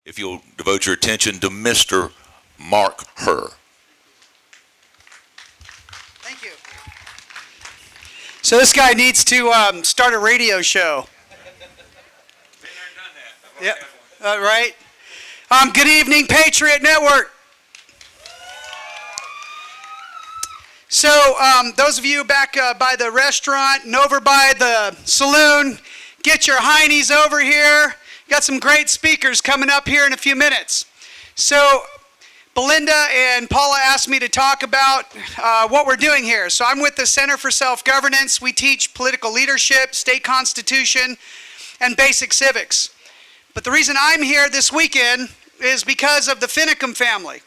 if you'll devote your attention to Mr. Mark Herr. Thank you. So this guy needs to start a radio show. Yeah, right. Good evening, Patriot Network. So those of you back by the restaurant and over by the saloon, get your heinies over here. Got some great speakers coming up here in a few minutes. So Belinda and Paula asked me to talk about what we're doing here. So I'm with the Center for Self-Governance. We teach political leadership, state constitution, and basic civics. But the reason I'm here this weekend is because of the Finicum family.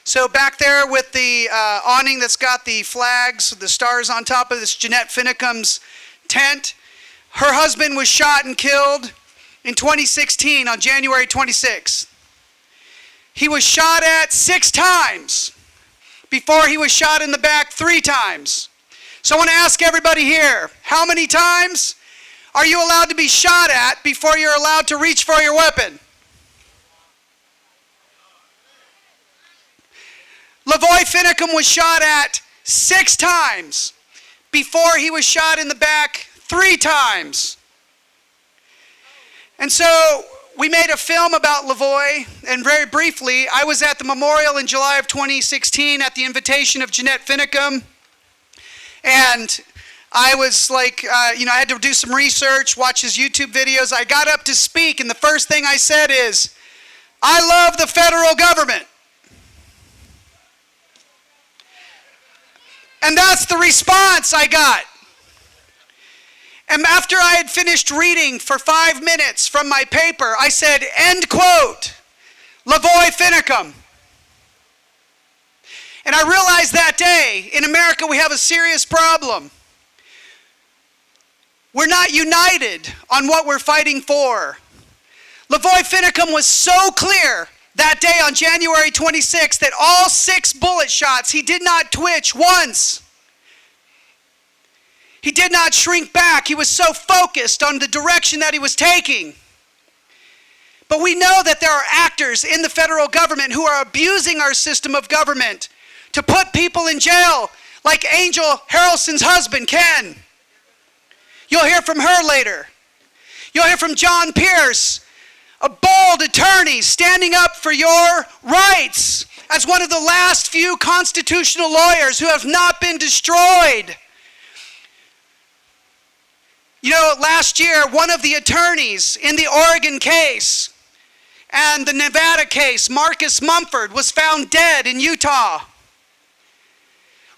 So back there with the awning that's got the flags, the stars on top of this, Jeanette Finicum's tent. Her husband was shot and killed in 2016 on January 26th. He was shot at 6 times before he was shot in the back 3 times. So I want to ask everybody here, how many times are you allowed to be shot at before you're allowed to reach for your weapon? Lavoy Finicum was shot at 6 times before he was shot in the back 3 times. And so we made a film about Lavoy, and very briefly, I was at the memorial in July of 2016 at the invitation of Jeanette Finicum, and I was like, I had to do some research, watch his YouTube videos. I got up to speak, and the first thing I said is, I love the federal government. And that's the response I got. And after I had finished reading for 5 minutes from my paper, I said, end quote, Lavoy Finicum. And I realized that day, in America we have a serious problem. We're not united on what we're fighting for. Lavoy Finicum was so clear that day on January 26th that all 6 bullet shots, he did not twitch once. He did not shrink back. He was so focused on the direction that he was taking. But we know that there are actors in the federal government who are abusing our system of government to put people in jail, like Angel Harrelson's husband, Ken. You'll hear from her later. You'll hear from John Pierce, a bold attorney standing up for your rights as one of the last few constitutional lawyers who have not been destroyed. You know, last year, one of the attorneys in the Oregon case and the Nevada case, Marcus Mumford, was found dead in Utah.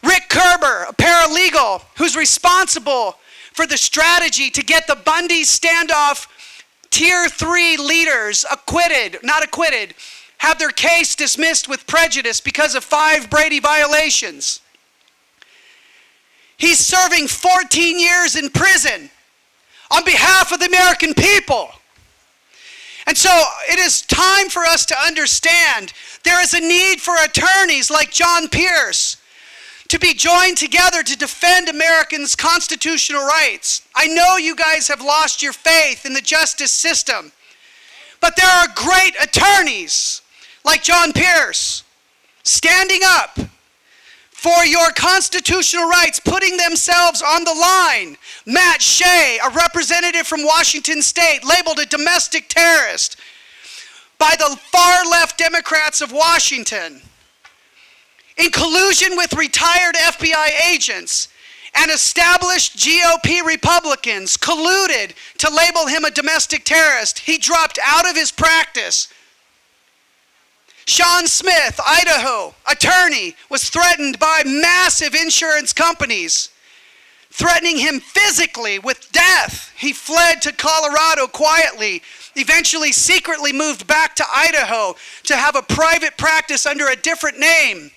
Rick Kerber, a paralegal who's responsible for the strategy to get the Bundy standoff Tier 3 leaders not acquitted, have their case dismissed with prejudice because of 5 Brady violations. He's serving 14 years in prison on behalf of the American people. And so it is time for us to understand there is a need for attorneys like John Pierce to be joined together to defend Americans' constitutional rights. I know you guys have lost your faith in the justice system, but there are great attorneys like John Pierce standing up for your constitutional rights, putting themselves on the line. Matt Shea, a representative from Washington State, labeled a domestic terrorist by the far-left Democrats of Washington, in collusion with retired FBI agents and established GOP Republicans, colluded to label him a domestic terrorist. He dropped out of his practice. Sean Smith, Idaho, attorney, was threatened by massive insurance companies, threatening him physically with death. He fled to Colorado quietly, eventually secretly moved back to Idaho to have a private practice under a different name.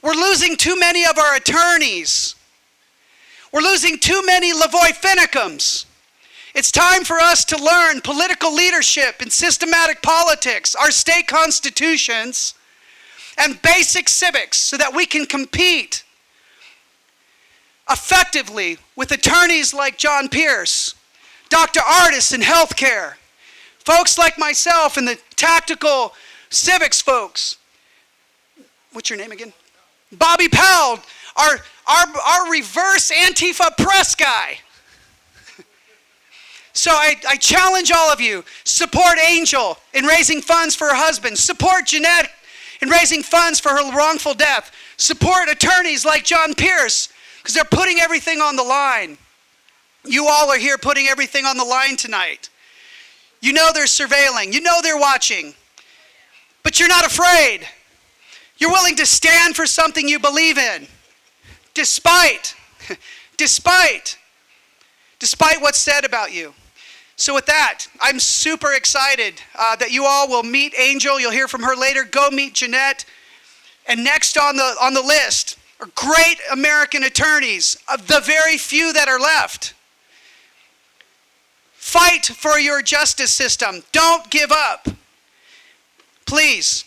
We're losing too many of our attorneys. We're losing too many Lavoy Finicums. It's time for us to learn political leadership and systematic politics, our state constitutions, and basic civics so that we can compete effectively with attorneys like John Pierce, Dr. Artis in healthcare, Folks like myself and the tactical civics folks. What's your name again? Bobby Powell, our reverse Antifa press guy. So I challenge all of you, support Angel in raising funds for her husband. Support Jeanette in raising funds for her wrongful death. Support attorneys like John Pierce, because they're putting everything on the line. You all are here putting everything on the line tonight. You know they're surveilling. You know they're watching. But you're not afraid. You're willing to stand for something you believe in. Despite what's said about you. So with that, I'm super excited that you all will meet Angel. You'll hear from her later. Go meet Jeanette. And next on the list are great American attorneys, of the very few that are left. Fight for your justice system. Don't give up. Please,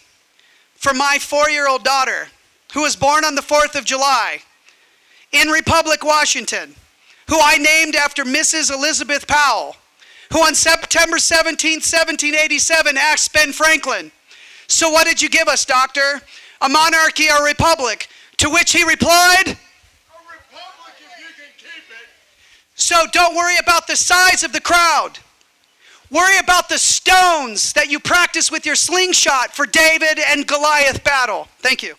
for my 4-year-old daughter, who was born on the 4th of July in Republic, Washington, who I named after Mrs. Elizabeth Powell, who on September 17th, 1787 asked Ben Franklin, "So what did you give us, doctor? A monarchy or a republic?" To which he replied, "A republic if you can keep it." So don't worry about the size of the crowd. Worry about the stones that you practice with your slingshot for David and Goliath battle. Thank you.